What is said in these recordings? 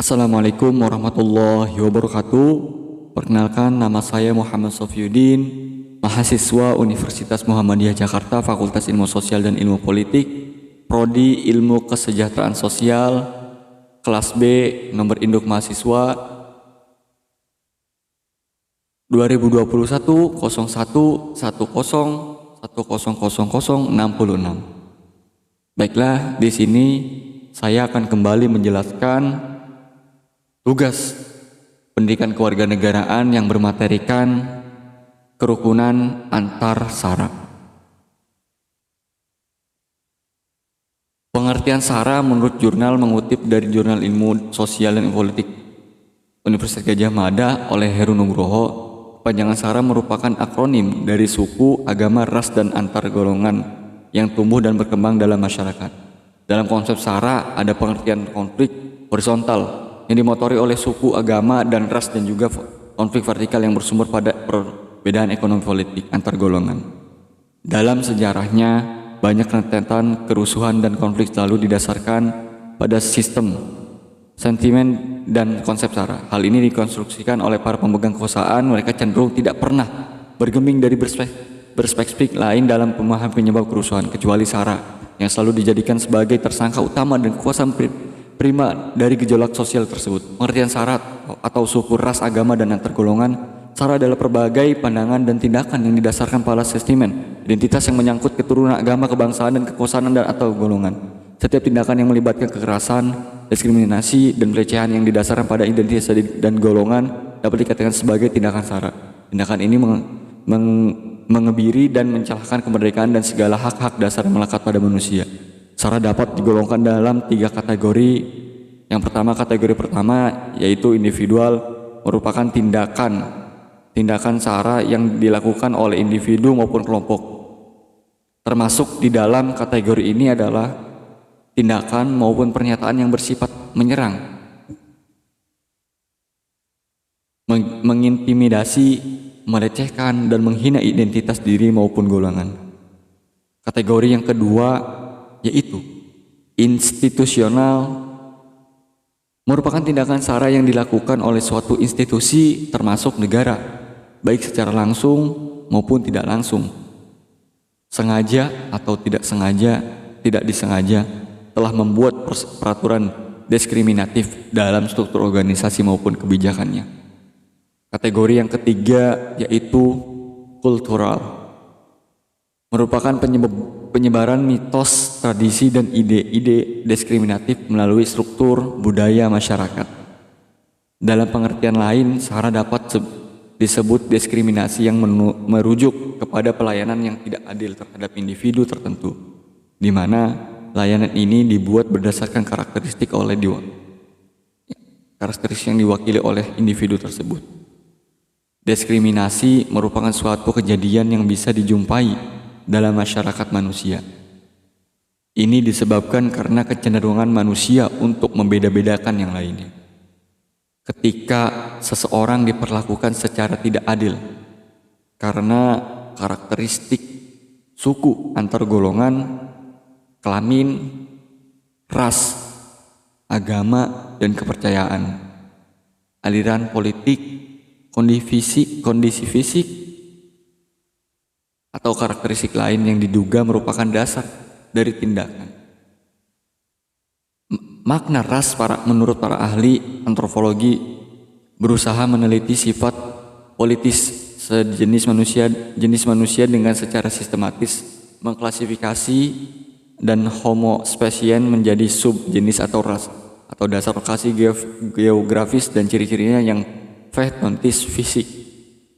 Assalamualaikum warahmatullahi wabarakatuh. Perkenalkan, nama saya Muhammad Sofiyuddin, mahasiswa Universitas Muhammadiyah Jakarta, Fakultas Ilmu Sosial dan Ilmu Politik, Prodi Ilmu Kesejahteraan Sosial, kelas B, nomor induk mahasiswa 2021 01 10 10 1000 66. Baiklah, di sini saya akan kembali menjelaskan tugas pendidikan kewarganegaraan yang bermaterikan kerukunan antar sara. Pengertian sara menurut jurnal mengutip dari Jurnal Ilmu Sosial dan Politik Universitas Gadjah Mada oleh Heru Nugroho, kepanjangan sara merupakan akronim dari suku, agama, ras, dan antar golongan yang tumbuh dan berkembang dalam masyarakat. Dalam konsep sara ada pengertian konflik horizontal yang dimotori oleh suku, agama, dan ras, dan juga konflik vertikal yang bersumber pada perbedaan ekonomi politik antar golongan. Dalam sejarahnya, banyak rentetan kerusuhan dan konflik selalu didasarkan pada sistem, sentimen, dan konsep sara. Hal ini dikonstruksikan oleh para pemegang kekuasaan. Mereka cenderung tidak pernah bergeming dari perspektif lain dalam pemahaman penyebab kerusuhan, kecuali sara, yang selalu dijadikan sebagai tersangka utama dan kekuasaan prima dari gejolak sosial tersebut. Pengertian sara atau suku, ras, agama, dan antar golongan. Sara adalah berbagai pandangan dan tindakan yang didasarkan pada sentimen, identitas yang menyangkut keturunan, agama, kebangsaan, dan kekuasaan dan atau golongan. Setiap tindakan yang melibatkan kekerasan, diskriminasi, dan pelecehan yang didasarkan pada identitas dan golongan dapat dikatakan sebagai tindakan sara. Tindakan ini mengebiri dan mencelakakan kemerdekaan dan segala hak-hak dasar yang melekat pada manusia. Sara dapat digolongkan dalam 3 kategori. Yang pertama, kategori pertama yaitu individual, merupakan tindakan sara yang dilakukan oleh individu maupun kelompok. Termasuk di dalam kategori ini adalah tindakan maupun pernyataan yang bersifat menyerang, mengintimidasi, melecehkan, dan menghina identitas diri maupun golongan. Kategori yang kedua yaitu institusional, merupakan tindakan sara yang dilakukan oleh suatu institusi termasuk negara, baik secara langsung maupun tidak langsung, sengaja atau tidak sengaja, tidak disengaja, telah membuat peraturan diskriminatif dalam struktur organisasi maupun kebijakannya. Kategori yang ketiga yaitu kultural, merupakan penyebaran mitos, tradisi, dan ide-ide diskriminatif melalui struktur budaya masyarakat. Dalam pengertian lain, sara dapat disebut diskriminasi yang merujuk kepada pelayanan yang tidak adil terhadap individu tertentu, di mana layanan ini dibuat berdasarkan karakteristik yang diwakili oleh individu tersebut. Diskriminasi merupakan suatu kejadian yang bisa dijumpai dalam masyarakat manusia. Ini disebabkan karena kecenderungan manusia untuk membeda-bedakan yang lainnya. Ketika seseorang diperlakukan secara tidak adil karena karakteristik suku, antar golongan, kelamin, ras, agama, dan kepercayaan, aliran politik, kondisi fisik, atau karakteristik lain yang diduga merupakan dasar dari tindakan. Makna ras menurut para ahli antropologi berusaha meneliti sifat politis jenis manusia dengan secara sistematis, mengklasifikasi dan homo spesien menjadi subjenis atau ras, atau dasar lokasi geografis dan ciri-cirinya yang fenotis fisik,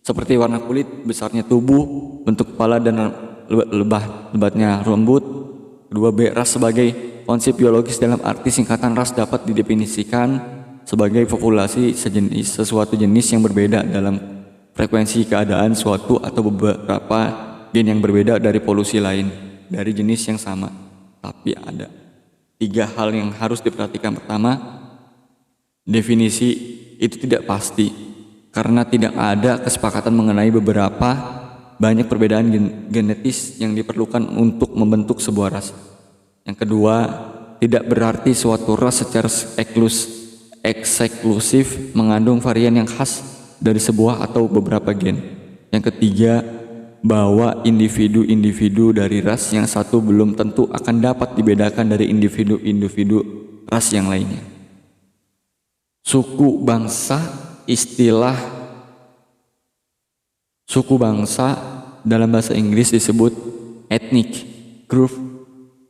seperti warna kulit, besarnya tubuh, bentuk kepala, dan lebatnya rambut. Kedua, B, ras sebagai konsep biologis dalam arti singkatan ras dapat didefinisikan sebagai populasi sesuatu jenis yang berbeda dalam frekuensi keadaan suatu atau beberapa gen yang berbeda dari polusi lain dari jenis yang sama. Tapi ada 3 hal yang harus diperhatikan. Pertama, definisi itu tidak pasti, karena tidak ada kesepakatan mengenai beberapa banyak perbedaan genetis yang diperlukan untuk membentuk sebuah ras. Yang kedua, tidak berarti suatu ras secara eksklusif mengandung varian yang khas dari sebuah atau beberapa gen. Yang ketiga, bahwa individu-individu dari ras yang satu belum tentu akan dapat dibedakan dari individu-individu ras yang lainnya. Suku bangsa, istilah suku bangsa dalam bahasa Inggris disebut ethnic group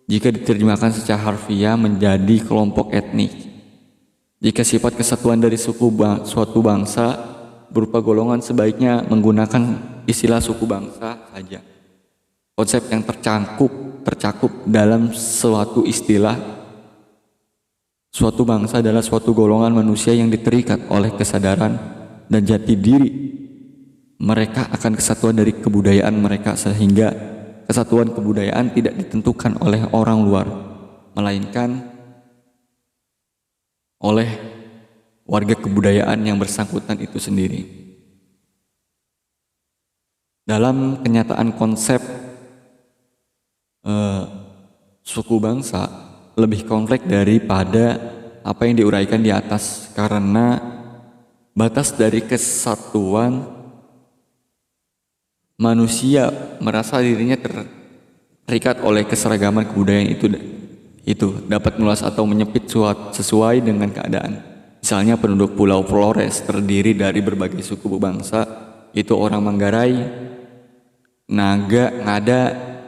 jika diterjemahkan secara harfiah menjadi kelompok etnik. Jika sifat kesatuan dari suatu bangsa berupa golongan, sebaiknya menggunakan istilah suku bangsa saja. Konsep yang tercakup dalam suatu istilah suatu bangsa adalah suatu golongan manusia yang terikat oleh kesadaran dan jati diri mereka akan kesatuan dari kebudayaan mereka, sehingga kesatuan kebudayaan tidak ditentukan oleh orang luar, melainkan oleh warga kebudayaan yang bersangkutan itu sendiri. Dalam kenyataan konsep suku bangsa lebih kompleks daripada apa yang diuraikan di atas, karena batas dari kesatuan manusia merasa dirinya terikat oleh keseragaman kebudayaan itu dapat meluas atau menyempit sesuai dengan keadaan. Misalnya penduduk Pulau Flores terdiri dari berbagai suku bangsa, itu orang Manggarai, Naga, Ngada,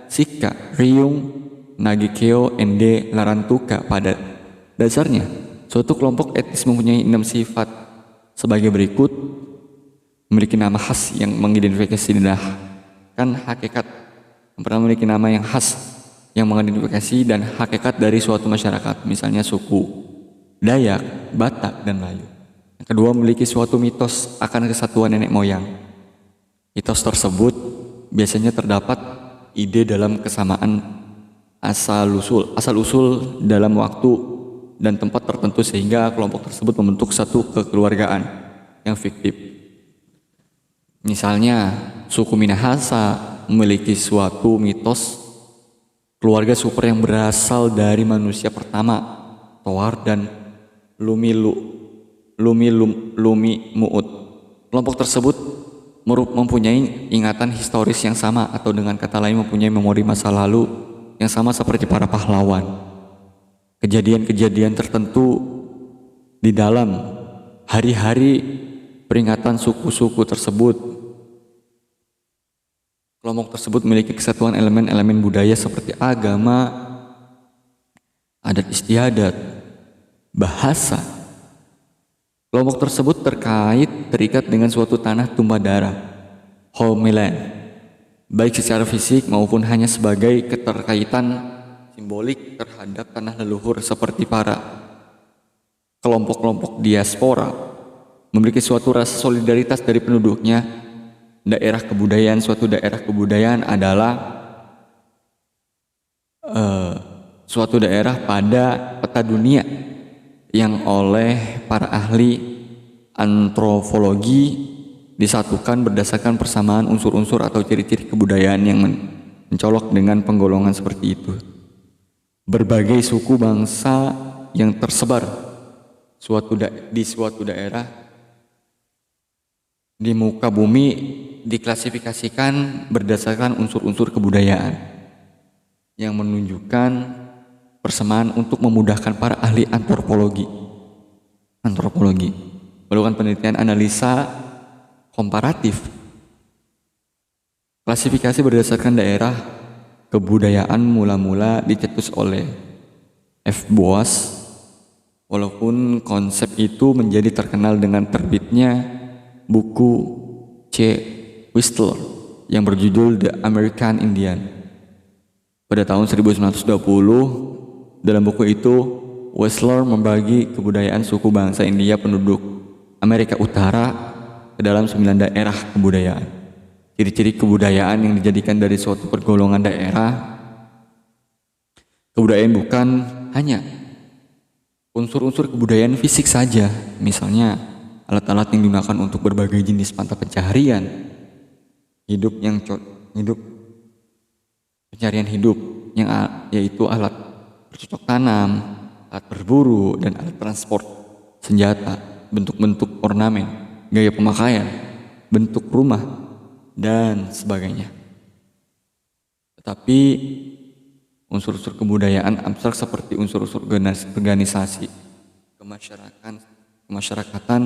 Sika, Riung, Nagikeo, Ende, Larantuka. Pada dasarnya, suatu kelompok etnis mempunyai 6 sifat sebagai berikut: memiliki nama khas yang mengidentifikasi hakikat. Yang pertama, memiliki nama yang khas yang mengidentifikasi dan hakikat dari suatu masyarakat, misalnya suku Dayak, Batak, dan Melayu. Yang kedua, memiliki suatu mitos akan kesatuan nenek moyang. Mitos tersebut biasanya terdapat ide dalam kesamaan asal-usul dalam waktu dan tempat tertentu, sehingga kelompok tersebut membentuk satu kekeluargaan yang fiktif. Misalnya, suku Minahasa memiliki suatu mitos keluarga super yang berasal dari manusia pertama, Toar dan Lumi Muut. Kelompok tersebut mempunyai ingatan historis yang sama, atau dengan kata lain mempunyai memori masa lalu yang sama seperti para pahlawan. Kejadian-kejadian tertentu di dalam hari-hari peringatan suku-suku tersebut. Kelompok tersebut memiliki kesatuan elemen-elemen budaya seperti agama, adat istiadat, bahasa. Kelompok tersebut terikat dengan suatu tanah tumpah darah, homeland, baik secara fisik maupun hanya sebagai keterkaitan simbolik terhadap tanah leluhur, seperti para kelompok-kelompok diaspora memiliki suatu rasa solidaritas dari penduduknya. Suatu daerah kebudayaan adalah suatu daerah pada peta dunia yang oleh para ahli antropologi disatukan berdasarkan persamaan unsur-unsur atau ciri-ciri kebudayaan yang mencolok dengan penggolongan seperti itu. Berbagai suku bangsa yang tersebar di suatu daerah di muka bumi diklasifikasikan berdasarkan unsur-unsur kebudayaan yang menunjukkan persamaan untuk memudahkan para ahli antropologi melakukan penelitian analisa komparatif. Klasifikasi berdasarkan daerah kebudayaan mula-mula dicetus oleh F. Boas, walaupun konsep itu menjadi terkenal dengan terbitnya buku C. Whistler yang berjudul The American Indian pada tahun 1920. Dalam buku itu, Whistler membagi kebudayaan suku bangsa India penduduk Amerika Utara ke dalam 9 daerah kebudayaan. Ciri-ciri kebudayaan yang dijadikan dari suatu pergolongan daerah kebudayaan bukan hanya unsur-unsur kebudayaan fisik saja, misalnya alat-alat yang digunakan untuk berbagai jenis mata pencaharian pencarian hidup yaitu alat bercocok tanam, alat berburu, dan alat transport senjata, bentuk-bentuk ornamen, gaya pemakaian, bentuk rumah, dan sebagainya. Tetapi unsur-unsur kebudayaan abstrak seperti unsur-unsur organisasi, kemasyarakatan,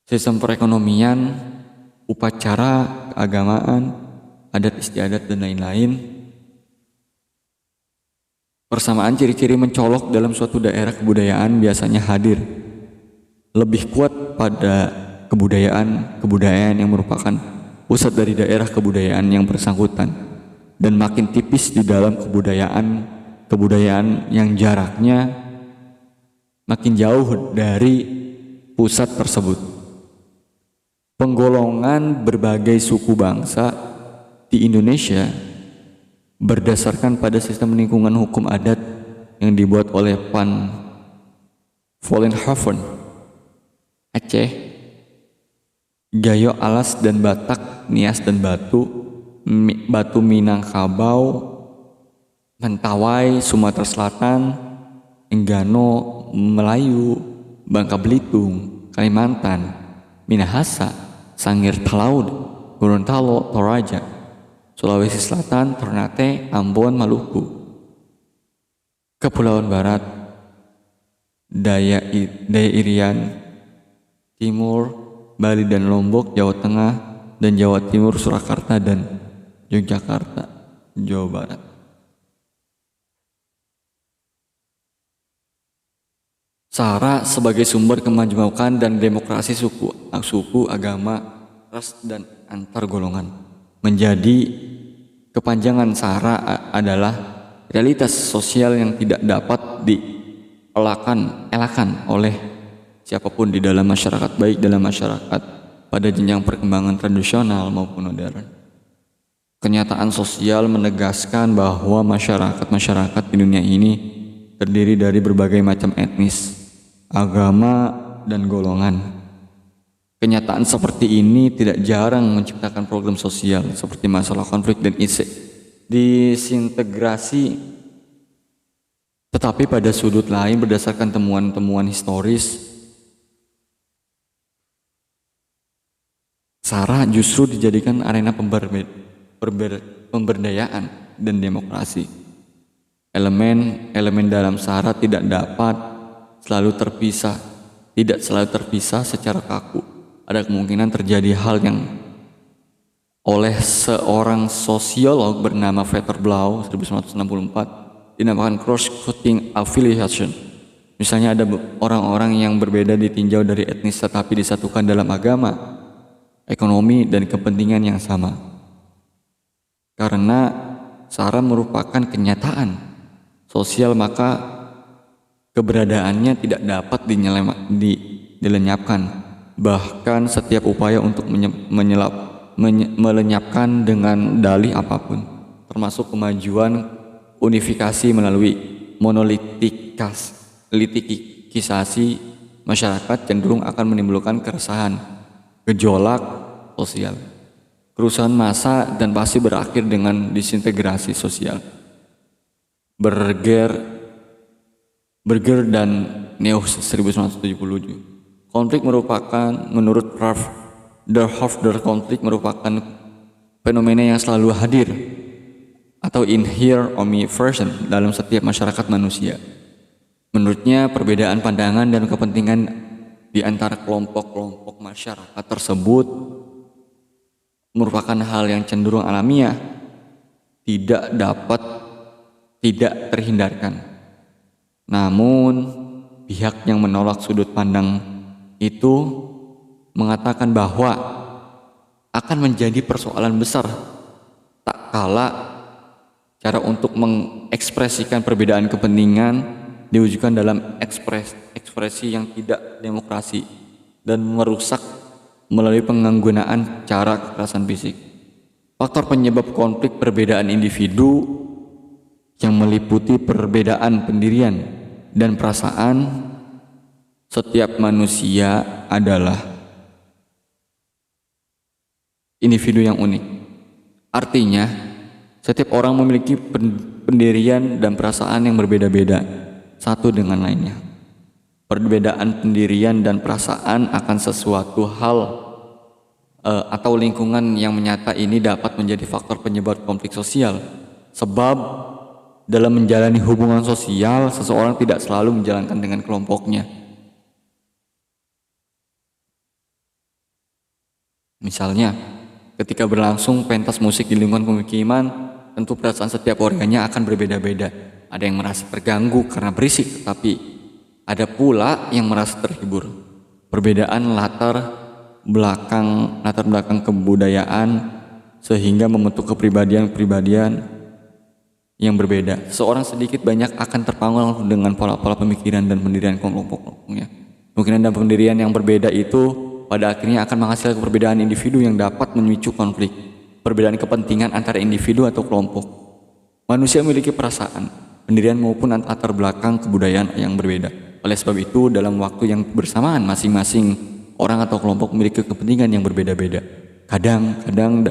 sistem perekonomian, upacara, keagamaan, adat istiadat, dan lain-lain. Persamaan ciri-ciri mencolok dalam suatu daerah kebudayaan biasanya hadir lebih kuat pada kebudayaan yang merupakan pusat dari daerah kebudayaan yang bersangkutan, dan makin tipis di dalam kebudayaan yang jaraknya makin jauh dari pusat tersebut. Penggolongan berbagai suku bangsa di Indonesia berdasarkan pada sistem lingkungan hukum adat yang dibuat oleh Van Vollenhoven, Aceh, Gayo Alas dan Batak, Nias dan Batu Minangkabau, Mentawai, Sumatera Selatan, Enggano, Melayu, Bangka Belitung, Kalimantan, Minahasa, Sangir Talaud, Gorontalo, Toraja, Sulawesi Selatan, Ternate, Ambon, Maluku, Kepulauan Barat, Daya Irian, Timur, Bali dan Lombok, Jawa Tengah dan Jawa Timur, Surakarta dan Yogyakarta, Jawa Barat. Sara sebagai sumber kemajemukan dan demokrasi suku, agama, ras, dan antar golongan. Menjadi kepanjangan Sara adalah realitas sosial yang tidak dapat dielakkan oleh siapapun di dalam masyarakat, baik dalam masyarakat pada jenjang perkembangan tradisional maupun modern. Kenyataan sosial menegaskan bahwa masyarakat di dunia ini terdiri dari berbagai macam etnis, agama, dan golongan. Kenyataan seperti ini tidak jarang menciptakan problem sosial seperti masalah konflik dan disintegrasi. Tetapi pada sudut lain, berdasarkan temuan-temuan historis, Sara justru dijadikan arena pemberdayaan dan demokrasi. Elemen dalam Sara tidak selalu terpisah secara kaku. Ada kemungkinan terjadi hal yang oleh seorang sosiolog bernama Vetter Blau 1964 dinamakan cross-cutting affiliation. Misalnya ada orang-orang yang berbeda ditinjau dari etnis tetapi disatukan dalam agama, ekonomi, dan kepentingan yang sama. Karena Sara merupakan kenyataan sosial, maka keberadaannya tidak dapat dilenyapkan. Bahkan setiap upaya untuk melenyapkan dengan dalih apapun, termasuk kemajuan unifikasi melalui monolitikisasi masyarakat, cenderung akan menimbulkan keresahan, gejolak sosial, kerusuhan massa, dan pasti berakhir dengan disintegrasi sosial. Berger dan Neuss 1977. Konflik menurut Ralph Hoffder, konflik merupakan fenomena yang selalu hadir atau inherent omnipresent dalam setiap masyarakat manusia. Menurutnya, perbedaan pandangan dan kepentingan di antara kelompok-kelompok masyarakat tersebut merupakan hal yang cenderung alamiah, tidak terhindarkan. Namun, pihak yang menolak sudut pandang itu mengatakan bahwa akan menjadi persoalan besar tak kala cara untuk mengekspresikan perbedaan kepentingan diwujudkan dalam ekspresi yang tidak demokrasi dan merusak melalui penggunaan cara kekerasan fisik. Faktor penyebab konflik perbedaan individu yang meliputi perbedaan pendirian dan perasaan. Setiap manusia adalah individu yang unik. Artinya, setiap orang memiliki pendirian dan perasaan yang berbeda-beda satu dengan lainnya. Perbedaan pendirian dan perasaan akan sesuatu hal atau lingkungan yang menyata ini dapat menjadi faktor penyebab konflik sosial. Sebab dalam menjalani hubungan sosial, seseorang tidak selalu menjalankan dengan kelompoknya. Misalnya, ketika berlangsung pentas musik di lingkungan pemukiman, tentu perasaan setiap orangnya akan berbeda-beda. Ada yang merasa terganggu karena berisik, tetapi ada pula yang merasa terhibur. Perbedaan latar belakang kebudayaan sehingga membentuk kepribadian yang berbeda. Seorang sedikit banyak akan terpengaruh dengan pola-pola pemikiran dan pendirian kelompok-kelompoknya. Pemikiran dan pendirian yang berbeda itu pada akhirnya akan menghasilkan perbedaan individu yang dapat memicu konflik. Perbedaan kepentingan antara individu atau kelompok. Manusia memiliki perasaan, pendirian maupun latar belakang kebudayaan yang berbeda. Oleh sebab itu, dalam waktu yang bersamaan masing-masing orang atau kelompok memiliki kepentingan yang berbeda-beda. Kadang-kadang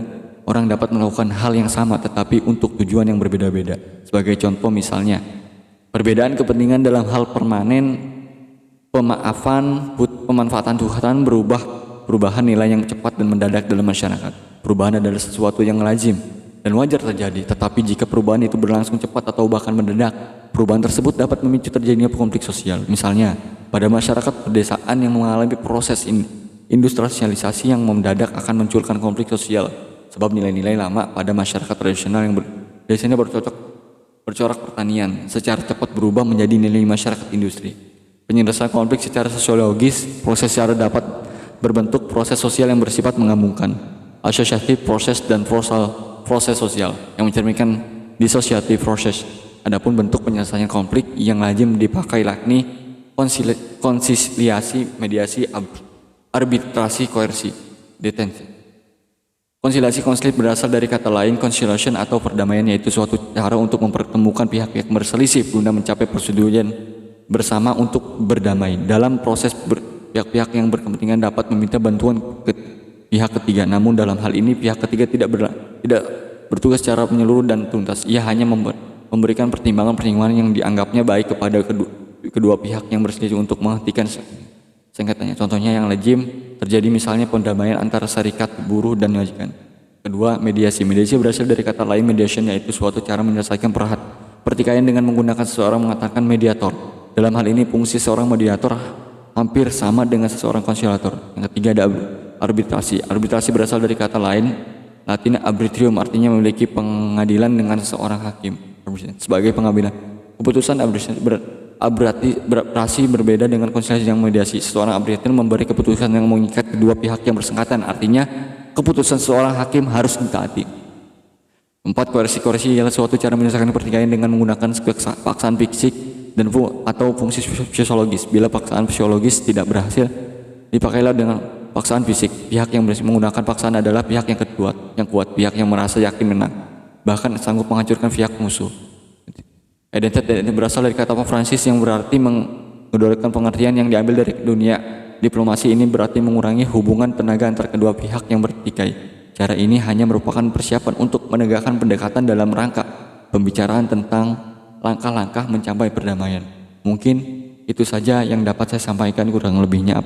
orang dapat melakukan hal yang sama tetapi untuk tujuan yang berbeda-beda. Sebagai contoh misalnya, perbedaan kepentingan dalam hal permanen, pemanfaatan Tuhan perubahan nilai yang cepat dan mendadak dalam masyarakat. Perubahan adalah sesuatu yang lazim dan wajar terjadi, tetapi jika perubahan itu berlangsung cepat atau bahkan mendadak, perubahan tersebut dapat memicu terjadinya konflik sosial. Misalnya, pada masyarakat pedesaan yang mengalami proses industrialisasi yang mendadak akan munculkan konflik sosial, sebab nilai-nilai lama pada masyarakat tradisional yang biasanya bercorak pertanian secara cepat berubah menjadi nilai masyarakat industri. Penyelesaian konflik secara sosiologis, proses secara dapat berbentuk proses sosial yang bersifat menggabungkan associative proses dan proses sosial yang mencerminkan dissociative proses. Adapun bentuk penyelesaian konflik yang lazim dipakai yakni konsiliasi, mediasi, arbitrasi, koersi, detensi. Konsiliasi konflik berasal dari kata lain conciliation atau perdamaian, yaitu suatu cara untuk mempertemukan pihak-pihak berselisih guna mencapai persetujuan bersama untuk berdamai. Dalam proses pihak-pihak yang berkepentingan dapat meminta bantuan ke pihak ketiga, namun dalam hal ini pihak ketiga tidak bertugas secara menyeluruh dan tuntas. Ia hanya memberikan pertimbangan yang dianggapnya baik kepada kedua pihak yang berselisih untuk menghentikan sengketanya. Contohnya yang lazim terjadi misalnya pendamaian antara serikat buruh dan majikan. Kedua, mediasi. Mediasi berasal dari kata lain mediation, yaitu suatu cara menyelesaikan pertikaian dengan menggunakan seseorang mengatakan mediator. Dalam hal ini fungsi seorang mediator hampir sama dengan seseorang konsilator. Yang ketiga ada arbitrasi. Arbitrasi berasal dari kata lain Latin arbitrium, artinya memiliki pengadilan dengan seorang hakim. Sebagai pengambilan keputusan, arbitrasi berbeda dengan konsiliasi yang mediasi. Seorang arbitrator memberi keputusan yang mengikat kedua pihak yang bersengketa, artinya keputusan seorang hakim harus ditaati. 4. Koersi ialah suatu cara menyelesaikan pertikaian dengan menggunakan paksaan fisik dan atau fungsi fisiologis. Bila paksaan fisiologis tidak berhasil, dipakailah dengan paksaan fisik. Pihak yang menggunakan paksaan adalah pihak yang kuat, pihak yang merasa yakin menang, bahkan sanggup menghancurkan pihak musuh. Identitas berasal dari kata Francis yang berarti mengedorkan pengertian yang diambil dari dunia diplomasi. Ini berarti mengurangi hubungan tenaga antara kedua pihak yang bertikai. Cara ini hanya merupakan persiapan untuk menegakkan pendekatan dalam rangka pembicaraan tentang langkah-langkah mencapai perdamaian. Mungkin itu saja yang dapat saya sampaikan. Kurang lebihnya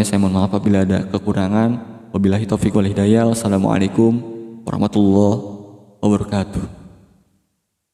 saya mohon maaf apabila ada kekurangan. Wabillahi taufiq wal hidayah. Wassalamualaikum warahmatullahi wabarakatuh.